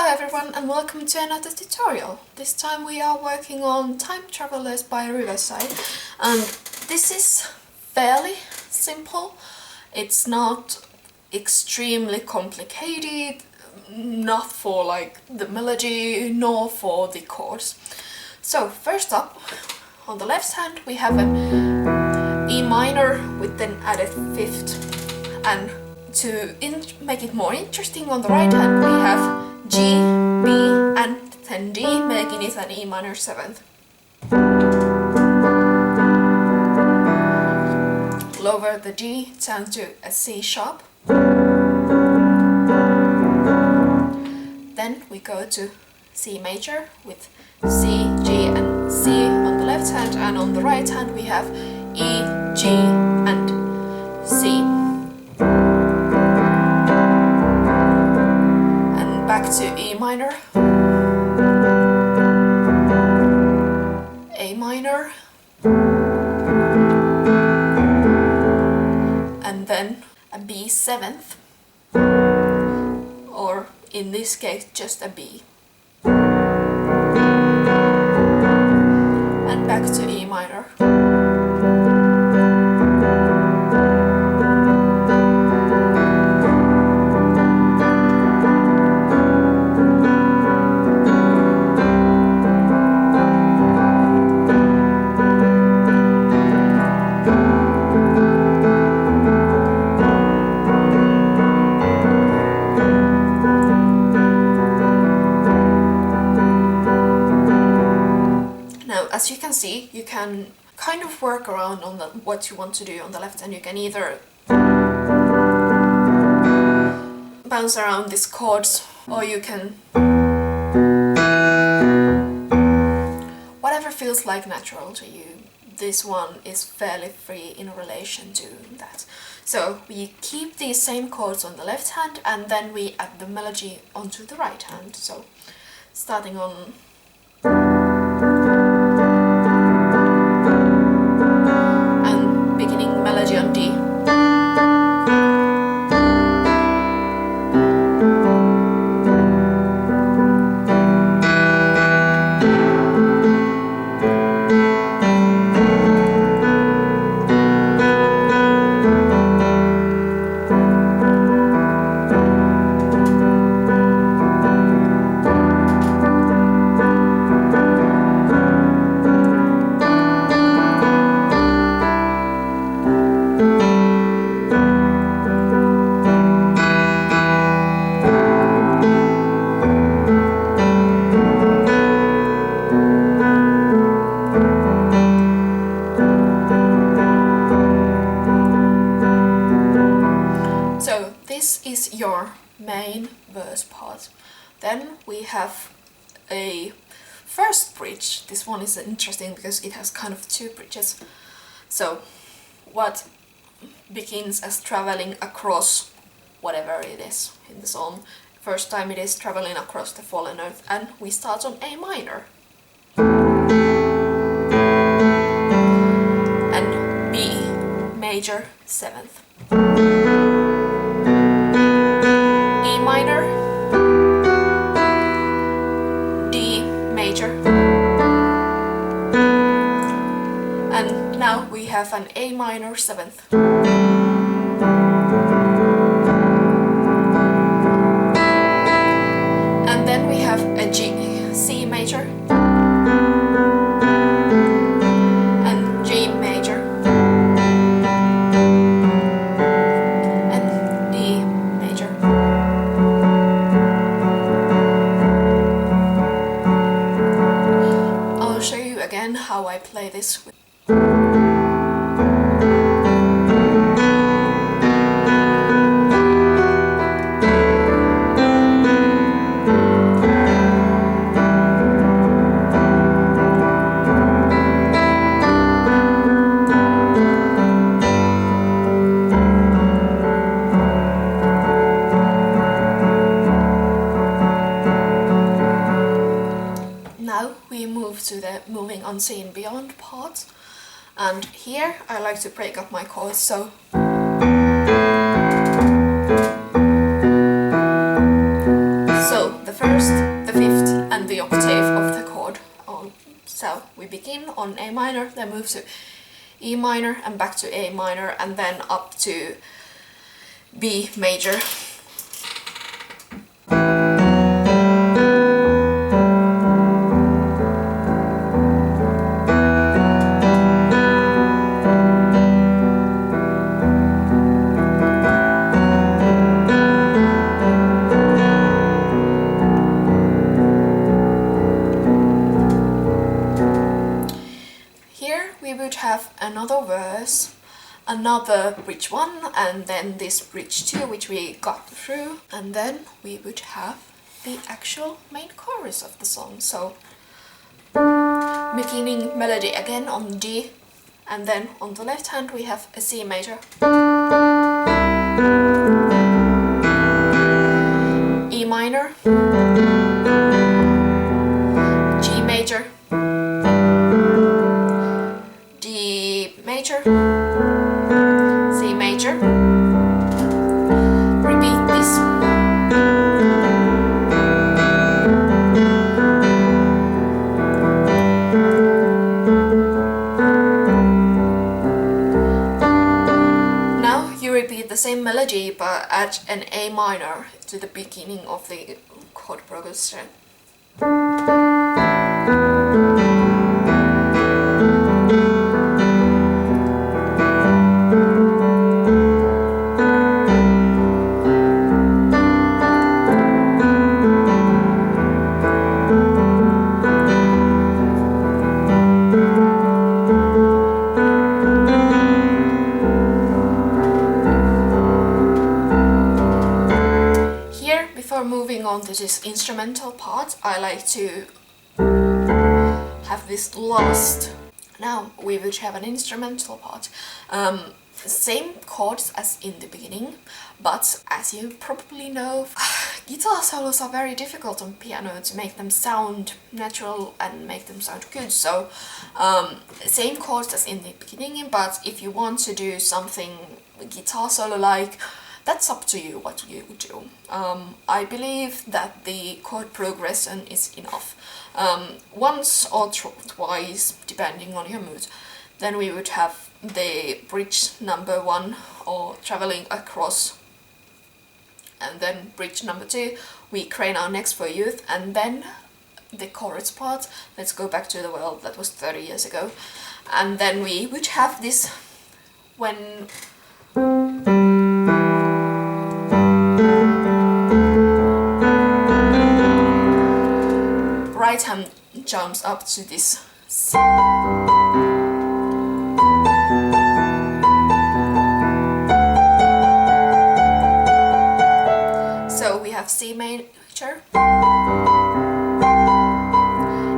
everyone and welcome to another tutorial. This time we are working on Time Travelers by Riverside, and this is fairly simple. It's not extremely complicated, not for like the melody nor for the chords. So first up, on the left hand we have an E minor with an added fifth, and to make it more interesting, on the right hand we have G, B and then D, making it an E minor 7th. Lower the D down to a C sharp. Then we go to C major with C, G and C on the left hand, and on the right hand we have E, G and C. Back to E minor, A minor, and then a B 7th, or in this case just a B, and back to E minor. As you can see, you can kind of work around on what you want to do on the left, and you can either bounce around these chords, or you can whatever feels like natural to you. This one is fairly free in relation to that. So we keep these same chords on the left hand, and then we add the melody onto the right hand. So starting on on D. This is your main verse part. Then we have a first bridge. This one is interesting because it has kind of two bridges. So what begins as traveling across whatever it is in the song. First time it is traveling across the fallen earth, and we start on A minor. And B major 7th. Minor, D major, and now we have an A minor 7th. And then we have a G, C major, and G major, and D major. Again how I play this. Now we move to the moving unseen beyond part, and here I like to break up my chords, so So the first, the fifth, and the octave of the chord. So we begin on A minor, then move to E minor and back to A minor, and then up to B major. We would have another verse, another bridge 1, and then this bridge 2 which we got through, and then we would have the actual main chorus of the song. So beginning melody again on D, and then on the left hand we have a C major, E minor, G major, major, C major, repeat this. Now you repeat the same melody but add an A minor to the beginning of the chord progression. Before moving on to this instrumental part, I like to have this last. Now we would have an instrumental part. Same chords as in the beginning, but as you probably know, guitar solos are very difficult on piano to make them sound natural and make them sound good. So same chords as in the beginning, but if you want to do something guitar solo like, that's up to you what you do. I believe that the chord progression is enough. Once or twice, depending on your mood. Then we would have the bridge number 1 or traveling across. And then bridge number 2, we crane our necks for youth. And then the chorus part, let's go back to the world that was 30 years ago. And then we would have this when right hand jumps up to this C. So we have C major,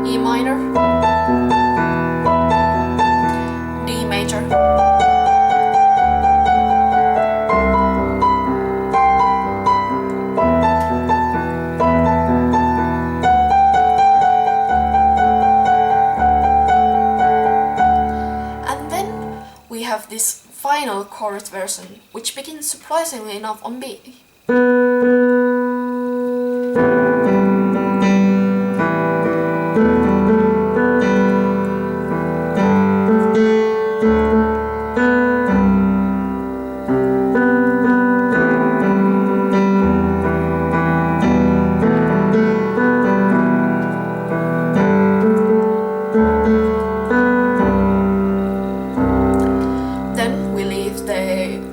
E minor, D major, have this final chorus version, which begins surprisingly enough on B.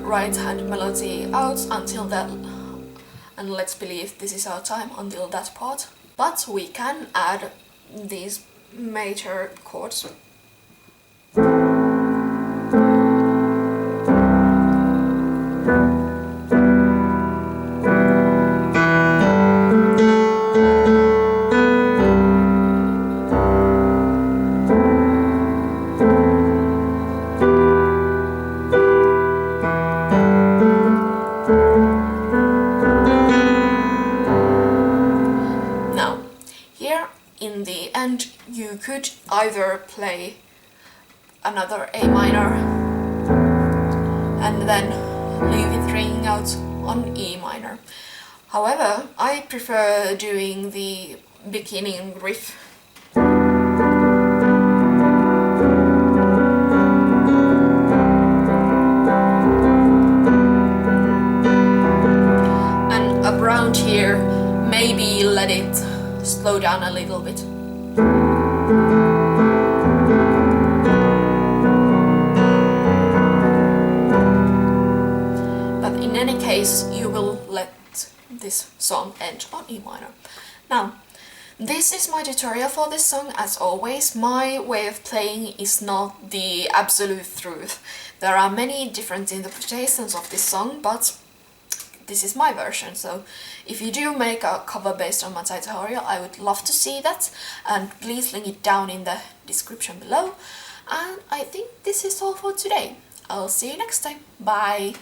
Right hand melody out until that, and let's believe this is our time until that part. But we can add these major chords. In the end, you could either play another A minor and then leave it ringing out on E minor. However, I prefer doing the beginning riff. And around here, maybe let it slow down a little bit. But in any case, you will let this song end on E minor. Now, this is my tutorial for this song. As always, my way of playing is not the absolute truth. There are many different interpretations of this song, but this is my version. So if you do make a cover based on my tutorial, I would love to see that, and please link it down in the description below. And I think this is all for today. I'll see you next time. Bye!